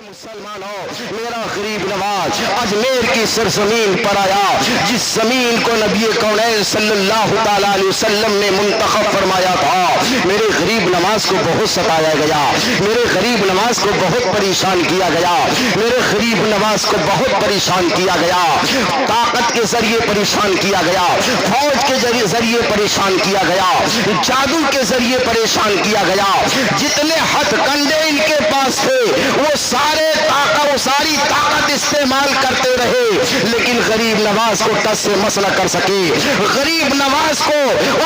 مسلمانوں، میرا غریب نواز اجمیر کی سرزمین پر آیا، جس زمین کو نبی کونین صلی اللہ تعالیٰ علیہ وسلم نے منتخب فرمایا تھا۔ میرے غریب نواز کو بہت ستایا گیا، میرے غریب نواز کو بہت پریشان کیا گیا، میرے غریب نواز کو بہت پریشان کیا گیا، طاقت کے ذریعے پریشان کیا گیا، فوج کے ذریعے پریشان کیا گیا، جادو کے ذریعے پریشان کیا گیا۔ جتنے ہتھ کنڈے ان کے پاس تھے وہ ساری طاقت استعمال کرتے رہے، لیکن غریب نواز کو ٹس سے مس نہ کر سکے، غریب نواز کو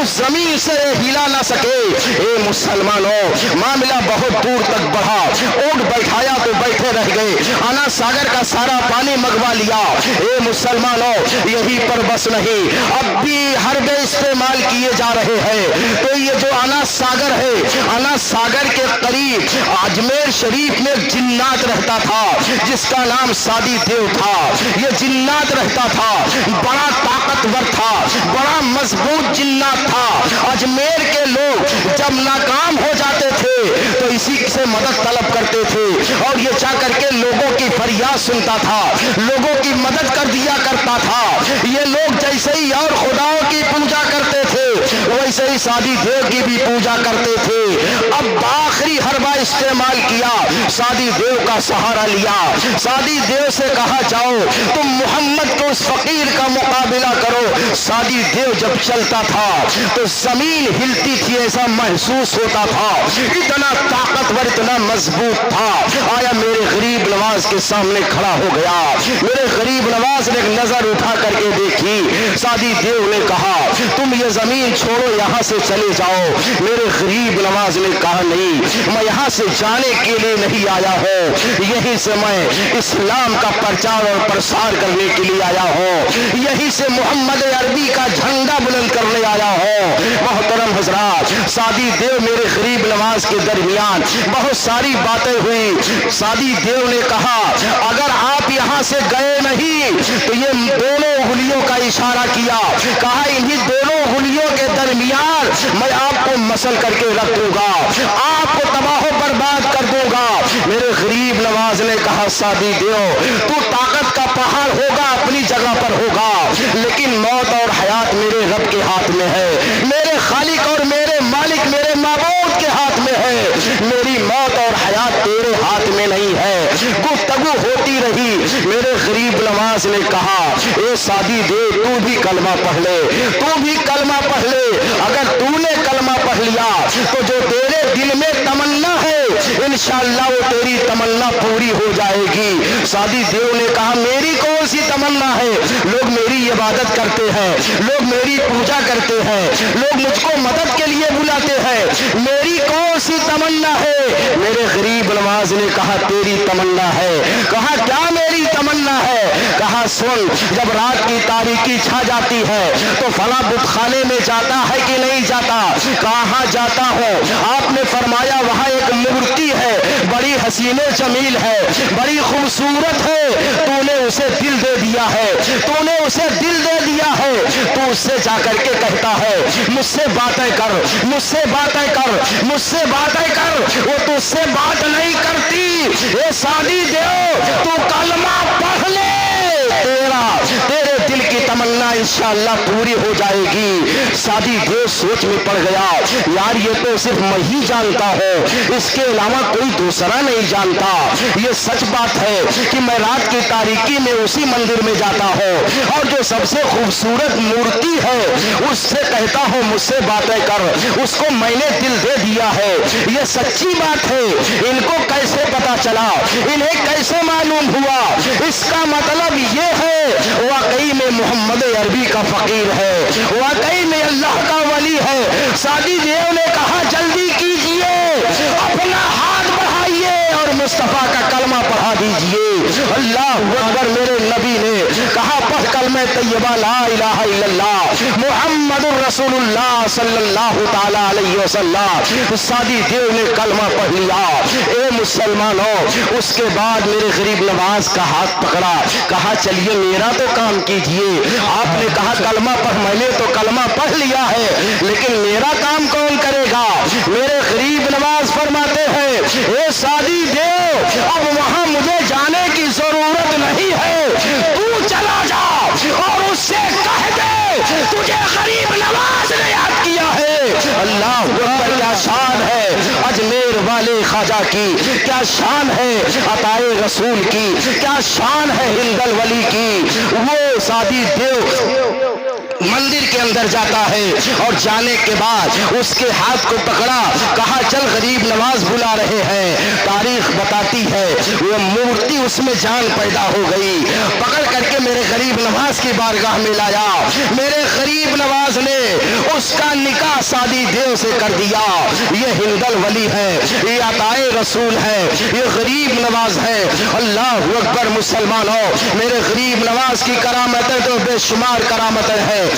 اس زمین سے ہلا نہ سکے۔ اے مسلمانوں، معاملہ بہت دور تک بڑھا، اونٹ بیٹھایا تو بیٹھے رہ گئے، انا ساگر کا سارا پانی منگوا لیا۔ اے مسلمانوں، یہی پر بس نہیں، اب بھی حربے استعمال کیے جا رہے ہیں۔ تو یہ جو انا ساگر ہے، انا ساگر کے قریب اجمیر شریف میں جنات رہتا تھا جس کا نام سادی دیو تھا۔ یہ جنات رہتا تھا، بڑا طاقتور تھا، بڑا مضبوط جنات تھا۔ اجمیر کے لوگ جب ناکام ہو جاتے تھے تو اسی سے مدد طلب کرتے تھے، اور یہ چاہ کر کے لوگوں کی فریاد سنتا تھا، لوگوں کی مدد کر دیا کرتا تھا۔ یہ لوگ جیسے ہی اور خداؤں کی پوجا کرتے تھے ویسے ہی سادی دیو کی بھی پوجا کرتے تھے۔ اب آخری حربہ استعمال کیا، سادی دیو کا سہارا لیا، سادی دیو سے کہا جاؤ تم محمد کو اس فقیر کا مقابلہ کرو۔ سادی دیو جب چلتا تھا تو زمین ہلتی تھی، ایسا محسوس ہوتا تھا، اتنا طاقتور، اتنا مضبوط تھا۔ آیا میرے غریب نواز کے سامنے کھڑا ہو گیا، میرے غریب نواز نے ایک نظر اٹھا کر کے دیکھی، سادی دیو نے کہا تم یہ زمین چھوڑو، یہاں سے چلے جاؤ۔ میرے غریب نواز نے کہا نہیں، میں یہاں سے جانے کے لیے نہیں آیا ہوں، یہیں سے میں اسلام کا پرچار اور پرسار کرنے کے لیے آیا ہوں، یہیں سے محمد عربی کا جھنڈا بلند کرنے آیا ہوں۔ محترم حضرات، سادی دیو میرے غریب نواز کے درمیان بہت ساری باتیں ہوئی۔ سادی دیو نے کہا اگر آپ یہاں سے گئے نہیں تو یہ دونوں انگلیوں کا اشارہ کیا، کہا انہی دونوں انگلیوں کے درمیان میں آپ کو مسل کر کے رکھ دوں گا، آپ کو تباہ و برباد کر دوں گا۔ میرے غریب نواز نے کہا سادی دیو تو طاقت کا پہاڑ ہوگا، اپنی جگہ پر ہوگا، لیکن موت اور حیات میرے رب کے ہاتھ میں ہے، میرے خالق اور میرے مالک، میرے معبود کے ہاتھ میں ہے، میری موت اور حیات تیرے ہاتھ میں نہیں ہے۔ گفتگو ہوتی رہی، میرے غریب نواز نے کہا اے سادی دیو تو بھی کلمہ پڑھ لے، تو بھی کلمہ پڑھ لے، اگر تو نے کلمہ پڑھ لیا تو جو تیرے دل میں تمنا ہے انشاءاللہ وہ تیری تمنا پوری ہو جائے گی۔ سادی دیو نے کہا میری کون سی تمنا ہے، لوگ میری عبادت کرتے ہیں، لوگ میری پوجا کرتے ہیں، لوگ مجھ کو مدد کے لیے بلاتے ہیں، میری کون سی تمنا ہے؟ میرے غریب نواز نے کہا تیری تمنا ہے۔ کہا کیا میری تمنا ہے؟ کہا سن، جب رات کی تاریکی چھا جاتی ہے تو فلاں بت خانے میں جاتا ہے کہ نہیں جاتا؟ کہاں جاتا ہوں؟ آپ نے فرمایا وہاں ایک مورتی ہے، بڑی حسین و جمیل ہے، بڑی خوبصورت ہے، تو نے اسے دل دے دیا ہے، تو نے اسے دل دے دیا ہے، تو اس سے جا کر کے کہتا ہے مجھ سے باتیں کر، مجھ سے باتیں کر، مجھ سے باتیں کر، وہ تجھ سے بات نہیں کرتی۔ اے سادی دیو تو کلمہ پڑھ لے، تیرے دل کی تمنا انشاءاللہ پوری ہو جائے گی۔ سادی دیو سوچ میں پڑ گیا، یار یہ تو صرف میں ہی جانتا ہوں، اس کے علاوہ کوئی دوسرا نہیں جانتا۔ یہ سچ بات ہے کہ میں رات کی تاریکی میں اسی مندر میں جاتا ہوں اور جو سب سے خوبصورت مورتی ہے اس سے کہتا ہوں مجھ سے باتیں کر، اس کو میں نے دل دے دیا ہے۔ یہ سچی بات ہے، ان کو کیسے پتا چلا، انہیں کیسے معلوم ہوا؟ اس کا مطلب یہ ہے واقعی میں محمد عربی کا فقیر ہے، واقعی میں اللہ کا ولی ہے۔ سادی دیو نے کہا جلدی کیجئے، اپنا ہاتھ بڑھائیے اور مصطفیٰ کا کلمہ پڑھا دیجئے۔ اللہ اکبر، میرے نبی نے کہا پڑھ کلمہ طیبہ لا الہ الا اللہ محمد الرسول اللہ صلی اللہ تعالی علیہ وسلم۔ سادی دیو نے کلمہ پڑھ لیا۔ اے مسلمانوں، اس کے بعد میرے غریب نواز کا ہاتھ پکڑا، کہا چلیے میرا تو کام کیجئے۔ آپ نے کہا کلمہ پڑھ، میں نے تو کلمہ پڑھ لیا ہے، لیکن میرا کام کون کرے گا؟ میرے غریب نواز فرماتے ہیں اے سادی دیو اب وہاں مجھے جانے کی ضرورت نہیں ہے، تو چلا جا اور اس سے کہہ دے تجھے غریب نواز نے یاد کیا ہے۔ اللہ اکبر، کیا شان ہے اجمیر والے خواجہ کی، کیا شان ہے عطائے رسول کی، کیا شان ہے ہندل ولی کی۔ وہ سادی دیو مندر کے اندر جاتا ہے اور جانے کے بعد اس کے ہاتھ کو پکڑا، کہا چل غریب نواز بلا رہے ہیں۔ تاریخ بتاتی ہے وہ مورتی اس میں جان پیدا ہو گئی، پکڑ کر کے میرے غریب نواز کی بارگاہ میں لایا۔ میرے غریب نواز نے اس کا نکاح سادی دیو سے کر دیا۔ یہ ہندل ولی ہے، یہ عطائے رسول ہے، یہ غریب نواز ہے۔ اللہ اکبر مسلمانوں، میرے غریب نواز کی کرامتیں تو بے شمار کرامتیں ہیں۔